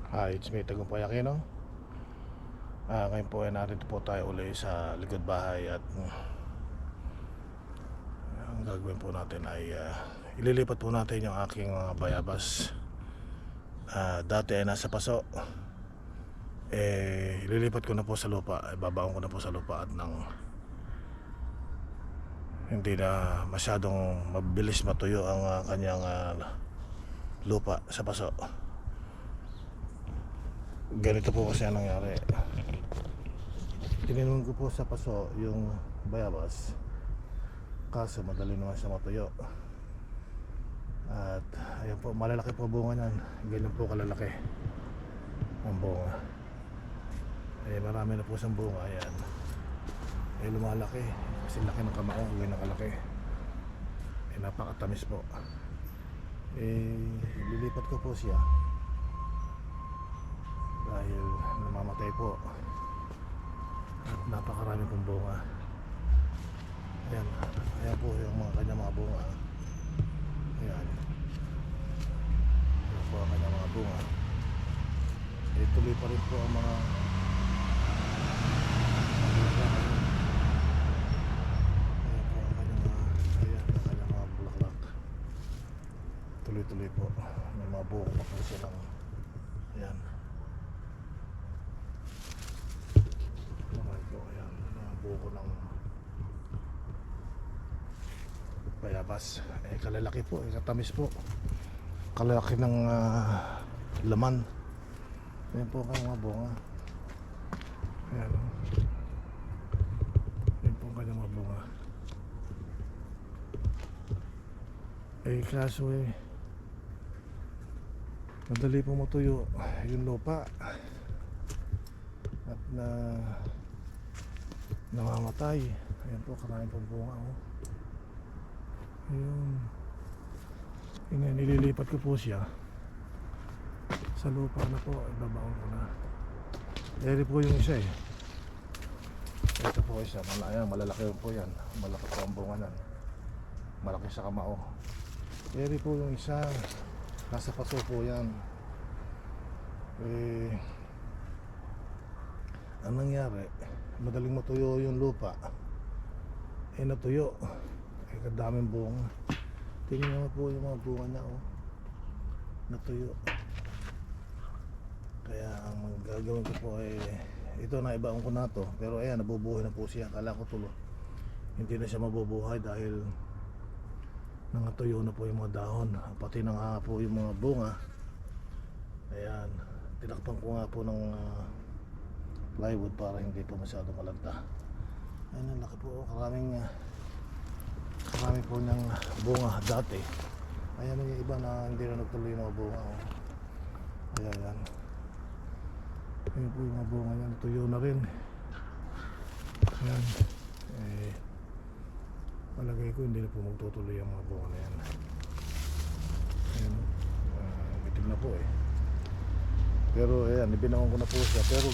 Hi, it's me, Tagumpay Aquino. Ngayon po ay narito po tayo uli sa likod bahay at ang gagawin po natin ay ililipat po natin yung aking mga bayabas. Dati ay nasa paso, ililipat ko na po sa lupa, babaon ko na po sa lupa at nang hindi na masyadong mabilis matuyo ang kanyang lupa sa paso. Ganito po kasi ang nangyari. Tininon ko po sa paso yung bayabas, kaso madali naman siya matuyo. At ayan po, malalaki po bunga niyan. Ganyan po kalalaki ang bunga. Marami na po siyang bunga. Ayan, lumalaki. Kasi laki ng kamao, ganyan kalaki. Napakatamis po. Lilipat ko po siya dahil namamatay po at napakarami pong bunga. Ayan po yung mga kanyang mga bunga. Ayan po ang kanyang mga bunga. Tuloy pa rin po ang mga tuloy-tuloy po. May mga buko pa po silang. Ayan. Marami po. Ayan. Mga buko ng bayabas. Kalalaki po. Katamis po. Kalalaki ng laman. Ayan po ang mga bunga. Ayan. Ayan po ang kanyang mga bunga. Kaso madali po matuyo yung lupa at namamatay. Ayan po, karaming pong bunga. Ayun, nililipat ko po siya sa lupa na po. Ibabaon ko na. Eri po yung isa ito po isa. Ayan, malalaki po yan. Malaki po ang bunga nan. Malaki sa kamao. Eri po yung isa. Nasa paso po yan. Ang nangyari, madaling matuyo yung lupa. Natuyo. Kadaming bunga. Tingnan mo po yung mga bunga niya. Natuyo. Kaya ang gagawin ko po ay ito, na ibaon ko na to. Pero ayan, nabubuhay na po siya. Akala ko tulo hindi na siya mabubuhay dahil nangatuyo na po yung mga dahon, pati na nga po yung mga bunga. Ayan, tinakpan ko nga po ng plywood para hindi po masyado malanta. Ayan, ang laki po. Karami po ng bunga dati. Ayan yung iba na hindi na nagtuloy yung mga bunga. Ayan, ayan po yung mga bunga niya, natuyo na rin. Ayan, palagay ko hindi na po magtutuloy ang mga bunga na yan. Ayan, itim na po pero ayan, ibinangon ko na po siya, pero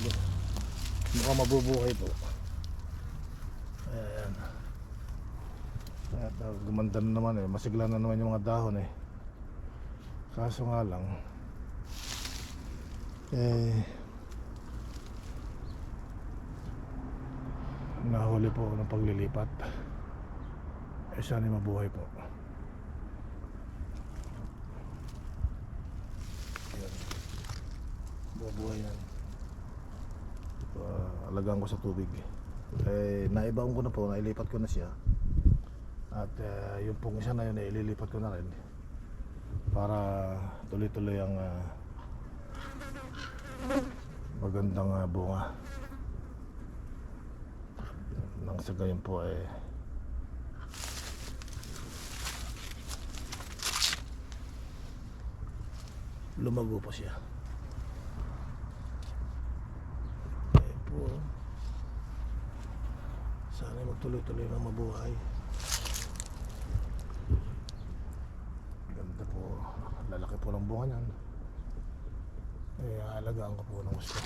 mukhang mabubuhay po. Ayan, at gumanda na naman masigla na naman yung mga dahon kaso nga lang nahuli po ng paglilipat. Sana mabuhay po. Ayan, buhay yan. Alagaan ko sa tubig. Naibaon ko na po, nailipat ko na siya. At yung pong isa na yun ililipat ko na rin para tuloy-tuloy ang magandang bunga. Nang sa gayon po lumago po siya. Ayan po. Sana magtuloy-tuloy na mabuhay. Ganda po. Lalaki po ng bunga niyan. Alagaan ko po ng gusto.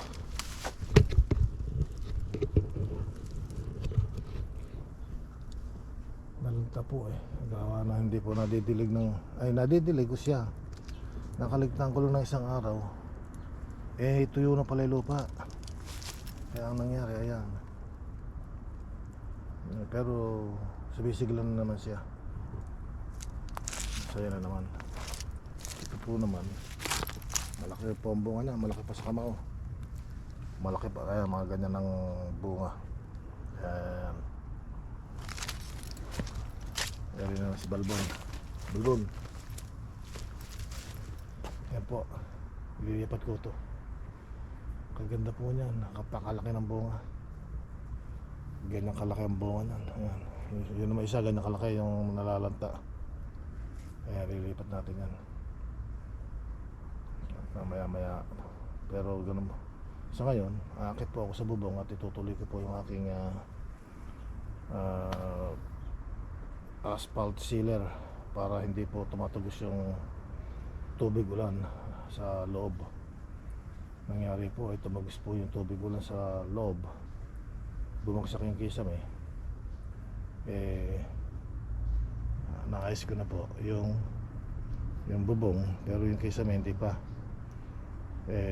Nalanta po gawa na hindi po nadidilig nadidilig ko siya. Nakaligtaan ko lang ng isang araw. Eh tuyo na pala yung lupa. Kaya ang nangyari ayan. Pero sumisiglan na naman siya. Saya na naman. Ito po naman malaki po ang bunga niya. Malaki pa sa kamao. Malaki pa kaya mga ganyan ng bunga. Ayan. Ayan rin na si Balbon. Balbon. Ayan po. Lilipat ko to. Kaganda po niyan. Nakapakalaki ng bunga. Ganyan kalaki ang bunga niyan. Ayan. Yun naman isa. Ganyan kalaki yung nalalanta. Ayan. Lilipat natin yan. At maya. Pero ganun. Sa ngayon, aakit po ako sa bubong at itutuloy ko po yung aking asphalt sealer para hindi po tumatagos yung tubig ulan sa loob. Nangyari po ay tumagos po yung tubig ulan sa loob, bumagsak yung kisame. Naayos ko na po yung bubong, pero yung kisame hindi pa.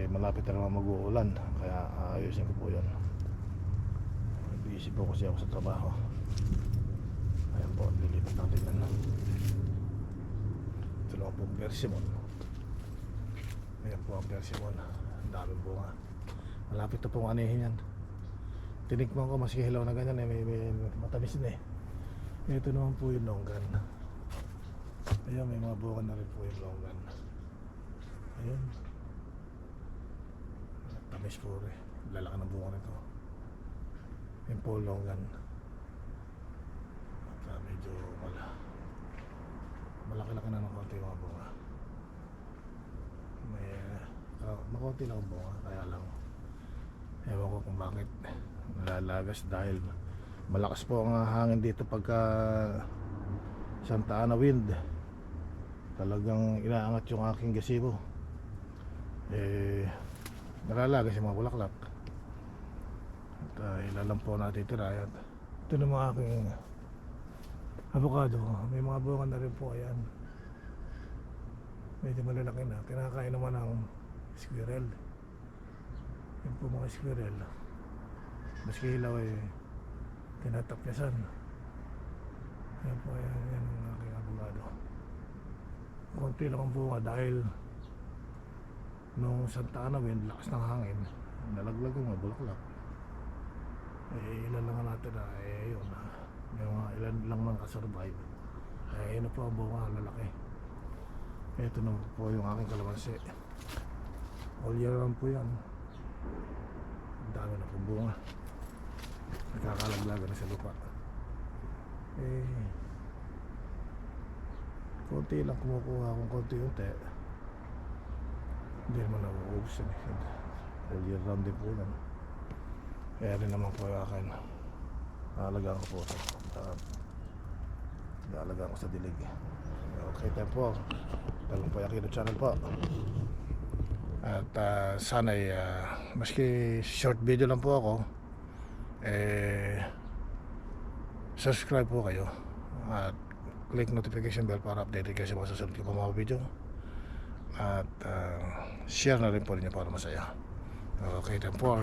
Malapit na naman mag-uulan, kaya ayusin ko po yun. Busy po kasi ako sa trabaho. Ayan po, lilipat natin yan. Ito lang po ang persimmon. Ayan po ang persimmon. Ang daming bunga. Malapit na pong anihin yan. Tinikman ko, maski hilaw na ganyan may matamis na Ito naman po yung longgan. Ayan, may mga bunga na rin po yung longgan. Ayan. Tamis po rin. Lalaki ng bunga nito. Ayan po longgan. At medyo malaki-laki na ng konti yung mga bunga. May makonti lang ang bunga, kaya lang ewan ko kung bakit nalalagas dahil malakas po ang hangin dito pagka Santa Ana wind. Talagang inaangat yung aking gazebo. Nalalagas yung mga bulaklak. At ilalang po natin tira. Ito naman aking avocado. May mga bunga na rin po. Ayan. Medyo malalaki na. Kinakain naman ng squirrel. Yan po mga squirrel. Maski hilaw tinatapyasan. Yan po. Yan ang aking avocado. Konti lang ang bunga dahil nung Santa Ana wind, lakas ng hangin, nalaglag yung mga bulaklak. Ilan lang natin na yun may mga ilan lang nakasurvive. Yun na po ang bunga, lalaki. Ito na po yung aking kalamansi. All year round po yan. Ang dami na po bunga. Nagkakalaglaga na sa lupa. Konti lang kumukuha kung konti-unti. Hindi naman nauubos yan. All year round din po yan. Kaya rin naman po yung akin. Naalagaan ko po naalagaan ko sa dilig. Okay, tayo po. Talong po yung Aquino channel po. At sana'y maski short video lang po ako, subscribe po kayo at click notification bell para updated kayo sa mga susunod ko mga video. At share na rin po ninyo para masaya. Okay, tayo po.